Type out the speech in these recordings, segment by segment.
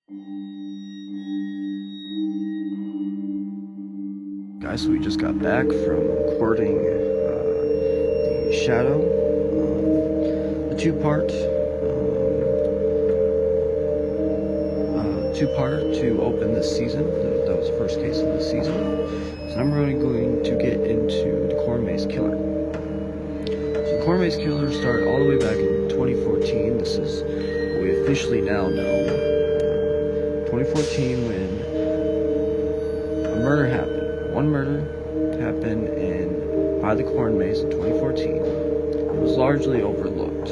Guys, so we just got back from recording the Shadow, the two-parter to open this season. That was the first case of this season. So now we're going to get into the Corn Maze Killer. So the Corn Maze Killer started all the way back in 2014. This is what we officially now know. 2014, when a murder happened. One murder happened by the Corn Maze in 2014. It was largely overlooked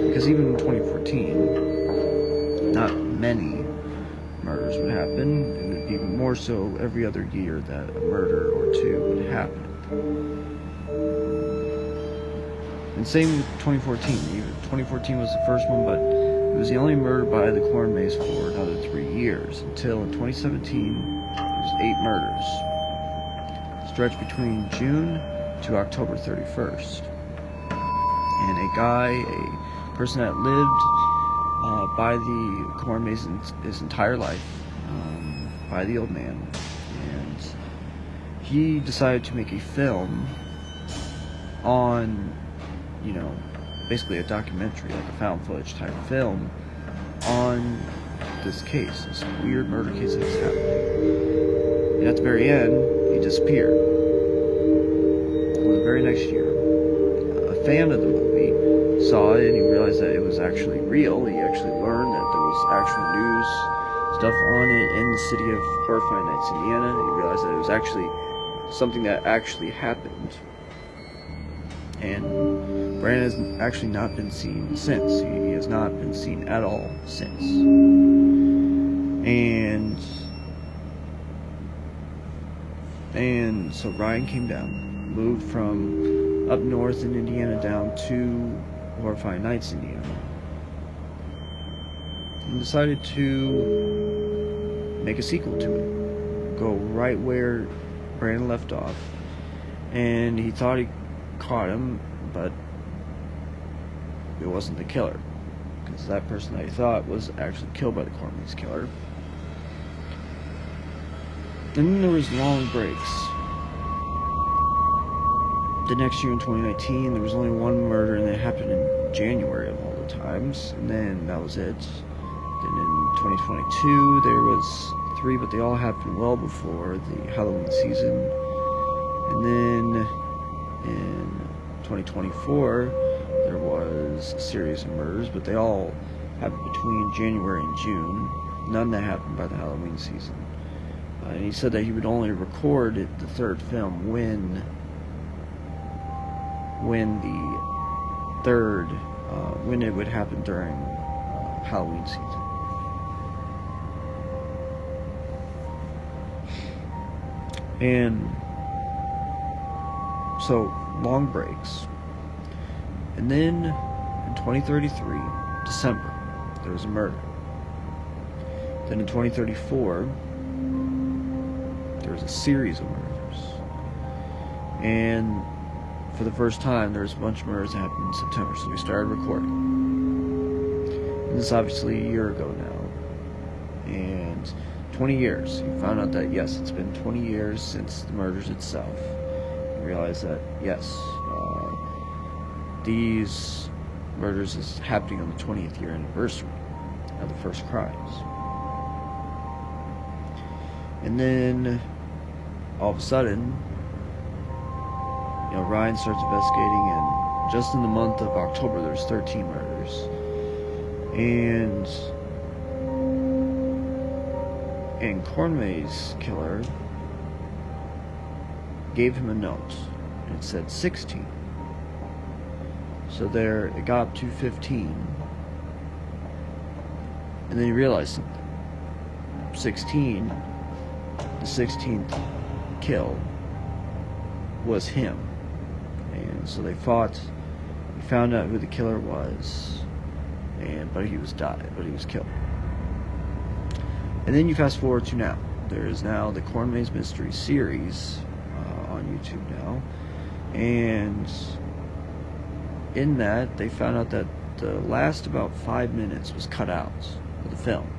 because even in 2014, not many murders would happen. It would be more so every other year that a murder or two would happen. And same with 2014. Even 2014 was the first one, but it was the only murder by the Corn Maze for another 3 years until in 2017. There's 8 murders, stretched between June to October 31st. And a person that lived by the Corn Maze his entire life, by the old man, and he decided to make a film on, basically a documentary, like a found footage type film on this case, this weird murder case that was happening. And at the very end, he disappeared. Well, the very next year, a fan of the movie saw it and he realized that it was actually real. He actually learned that there was actual news stuff on it in the city of Horrifying, Indiana, and he realized that it was actually something that actually happened. And Brandon has actually not been seen since. He has not been seen at all since. And so Ryan came down, moved from up north in Indiana down to Horrifying Nights, Indiana, and decided to make a sequel to it, go right where Brandon left off. And he thought he caught him, but it wasn't the killer, because that person that he thought was actually killed by the Corn Maze Killer. And then there was long breaks. The next year in 2019, there was only one murder, and it happened in January of all the times, and then that was it. Then in 2022, there was 3, but they all happened well before the Halloween season. And then in 2024, there was a series of murders, but they all happened between January and June. None that happened by the Halloween season. And he said that he would only record the third film when it would happen during Halloween season. And so, long breaks. And then in 2033, December, there was a murder. Then in 2034, there was a series of murders. And for the first time, there was a bunch of murders that happened in September, so we started recording. And this is obviously a year ago now. And 20 years. He found out that, yes, it's been 20 years since the murders itself. He realized that, yes, these murders is happening on the 20th year anniversary of the first crimes. And then, all of a sudden, Ryan starts investigating, and just in the month of October, there's 13 murders. And Corn Maze Killer gave him a note, and it said 16. So there, it got up to 15. And then he realized something. 16, the 16th kill was him. And so they fought. He found out who the killer was, but he was killed. And then you fast forward to now. There is now the Corn Maze Mystery series on YouTube now, and in that they found out that the last about 5 minutes was cut out of the film.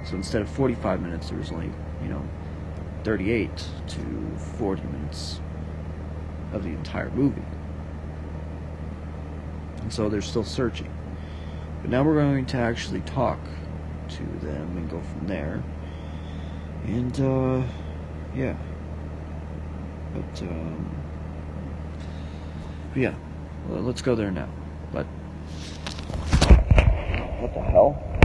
So instead of 45 minutes, there was only, 38 to 40 minutes of the entire movie. And so they're still searching. But now we're going to actually talk to them and go from there. And, yeah. But yeah. Well, let's go there now. But what the hell?